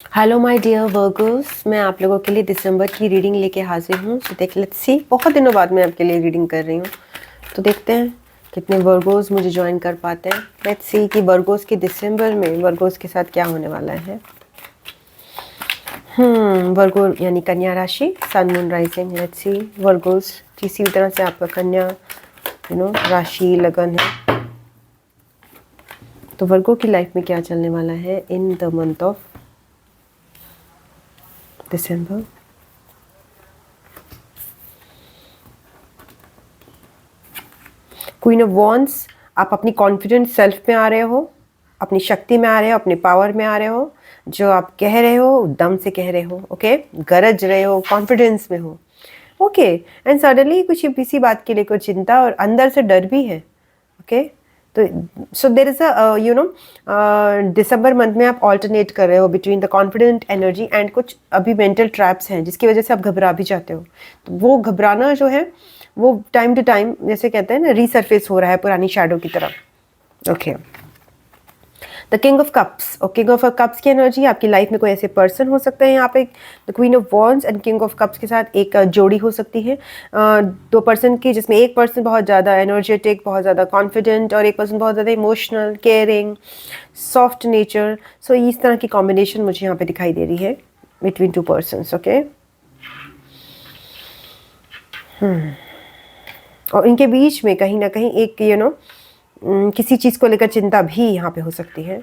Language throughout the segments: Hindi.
हेलो माय डियर वर्गोस, मैं आप लोगों के लिए दिसंबर की रीडिंग लेके हाजिर हूँ। तो लेट्स सी, बहुत दिनों बाद मैं आपके लिए रीडिंग कर रही हूँ। तो देखते हैं कितने वर्गोस मुझे ज्वाइन कर पाते हैं। लेट्स सी कि वर्गोस की दिसंबर में वर्गोस के साथ क्या होने वाला है। वर्गो यानी कन्या राशि, sun moon rising. Let's see Virgos किसी भी तरह से आपका कन्या राशि लगन है, तो वर्गो की लाइफ में क्या चलने वाला है in the month of December. Queen of wands, आप अपनी कॉन्फिडेंट सेल्फ में आ रहे हो, अपनी शक्ति में आ रहे हो, अपने पावर में आ रहे हो। जो आप कह रहे हो दम से कह रहे हो, ओके, गरज रहे हो, कॉन्फिडेंस में हो, ओके। एंड सडनली कुछ इसी बात के लिए कोई चिंता और अंदर से डर भी है, ओके। तो सो देर इज दिसंबर मंथ में आप ऑल्टरनेट कर रहे हो between the confident energy and कुछ अभी मेंटल ट्रैप्स हैं जिसकी वजह से आप घबरा भी जाते हो। तो वो घबराना जो है वो टाइम टू टाइम, जैसे कहते हैं ना, रीसरफेस हो रहा है पुरानी शैडो की तरह, okay. The king of cups, और किंग ऑफ कप्स की एनर्जी आपकी लाइफ में कोई ऐसे पर्सन हो सकते हैं यहाँ पे। The queen of wands and king of cups के साथ एक जोड़ी हो सकती है, दो पर्सन की, जिसमें एक पर्सन बहुत ज़्यादा एनर्जेटिक, बहुत ज़्यादा कॉन्फिडेंट, और एक पर्सन बहुत ज़्यादा इमोशनल, केयरिंग, सॉफ्ट नेचर। सो इस तरह की कॉम्बिनेशन मुझे यहाँ पे दिखाई दे रही है बिटवीन टू पर्सन्स, ओके। और इनके बीच में कहीं ना कहीं एक किसी चीज़ को लेकर चिंता भी यहाँ पे हो सकती है।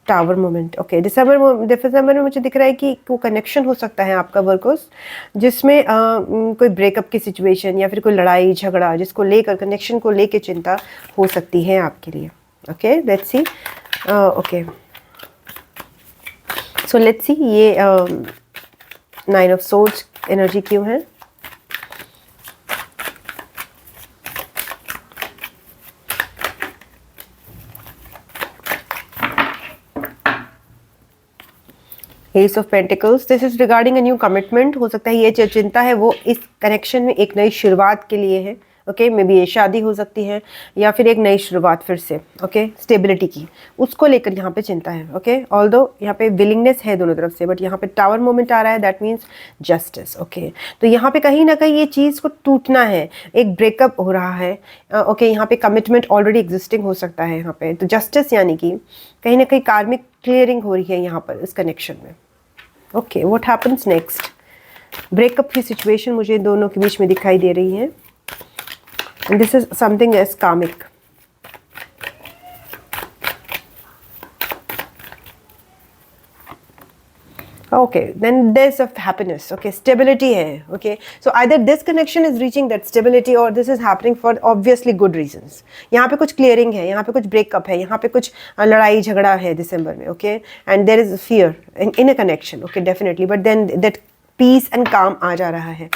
Tower moment, okay. दिसंबर में मुझे दिख रहा है कि वो कनेक्शन हो सकता है आपका वर्कोस, जिसमें कोई ब्रेकअप की सिचुएशन या फिर कोई लड़ाई झगड़ा जिसको लेकर, कनेक्शन को लेकर चिंता हो सकती है आपके लिए, okay. Let's see, okay. So let's see ये नाइन ऑफ सोर्ड्स एनर्जी क्यों है। S of pentacles, this is regarding a new commitment. हो सकता है ये जो चिंता है वो इस कनेक्शन में एक नई शुरुआत के लिए है, ओके। मे बी ये शादी हो सकती है या फिर एक नई शुरुआत फिर से, ओके, स्टेबिलिटी की, उसको लेकर यहाँ पे चिंता है, ओके। ऑल्दो यहाँ पे विलिंगनेस है दोनों तरफ से, बट यहाँ पे टावर मोमेंट आ रहा है, दैट मीन्स जस्टिस, ओके। तो यहाँ पे कहीं ना कहीं ये चीज़ को टूटना है, एक ब्रेकअप हो रहा है, ओके। यहाँ पे कमिटमेंट ऑलरेडी एग्जिस्टिंग हो सकता है यहाँ पे, तो जस्टिस यानी कि कहीं ना कहीं कार्मिक क्लियरिंग हो रही है यहाँ पर इस कनेक्शन में, okay. What happens next. Breakup की सिचुएशन मुझे दोनों के बीच में दिखाई दे रही है। This is something as karmic, okay, then there's of happiness, okay, stability hai, okay. So either this connection is reaching that stability or this is happening for obviously good reasons. यहाँ पे कुछ clearing है, यहाँ पे कुछ breakup है, यहाँ पे कुछ लड़ाई झगड़ा है दिसंबर में, okay, and there is fear in a connection, okay, definitely, but then that peace and calm आ जा रहा है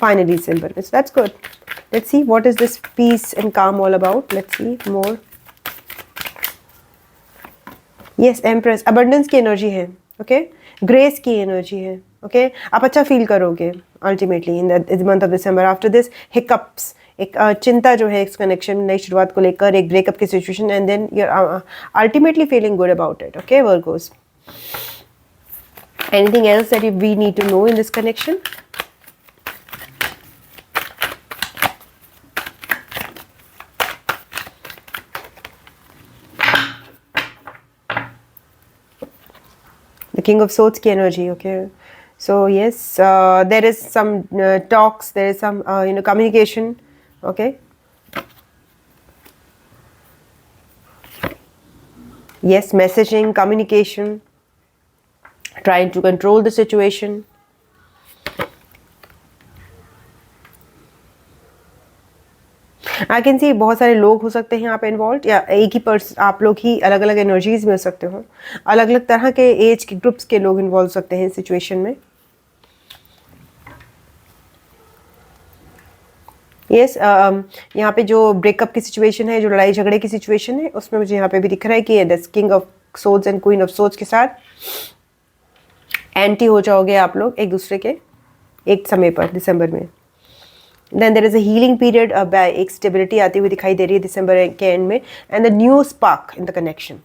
finally दिसंबर में, so that's good. Let's see what is this peace and calm all about. Let's see more. Yes, Empress, abundance की energy है, okay, ग्रेस की एनर्जी है, ओके। आप अच्छा फील करोगे ultimately in the month of December. After this hiccups, एक चिंता जो है इस कनेक्शन, नई शुरुआत को लेकर, एक ब्रेकअप की situation, and then you are ultimately feeling good about it, okay Virgos. Anything else that we need to know in this connection. King of Swords की energy, okay. So yes, there is some talks, there is some communication, okay. Yes, messaging, communication, trying to control the situation. I can see बहुत सारे लोग हो सकते हैं यहाँ पे इन्वॉल्व, या एक ही पर्सन, आप लोग ही अलग अलग एनर्जीज में हो सकते हो, अलग अलग तरह के एज के ग्रुप्स के लोग इन्वॉल्व हो सकते हैं इस सिचुएशन में। यस, यहाँ पे जो ब्रेकअप की सिचुएशन है, जो लड़ाई झगड़े की सिचुएशन है, उसमें मुझे यहाँ पे भी दिख रहा है कि this king of swords and queen of swords के साथ एंटी हो जाओगे आप लोग एक दूसरे के एक समय पर दिसंबर में। Then there is a healing period, एक स्टेबिलिटी आती हुई दिखाई दे रही है दिसंबर के एंड में, and the new spark in the connection,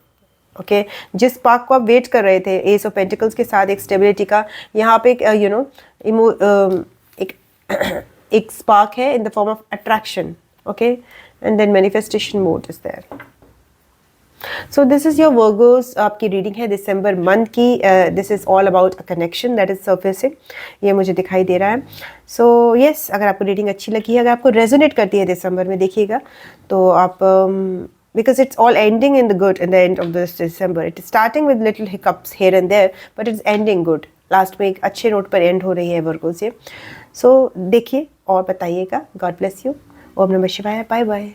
okay जिस स्पार्क को आप वेट कर रहे थे, एस ऑफ पेंटिकल्स के साथ एक स्टेबिलिटी का, यहाँ पे एक एक स्पार्क है in the form of attraction, okay, and then manifestation mode is there. So this is your Virgos, आपकी रीडिंग है दिसंबर मंथ की। This is all about a connection that is surfacing, ये मुझे दिखाई दे रहा है। सो यस, अगर आपको रीडिंग अच्छी लगी है, अगर आपको रेजोनेट करती है दिसंबर में, देखिएगा तो आप because it's all ending in the good in the end of this December. It is starting with little hiccups here and there, but it's ending good. Last में एक अच्छे नोट पर एंड हो रही है वर्गोस ये। सो देखिए और बताइएगा। God bless you. ओम नमः शिवाय। Bye bye.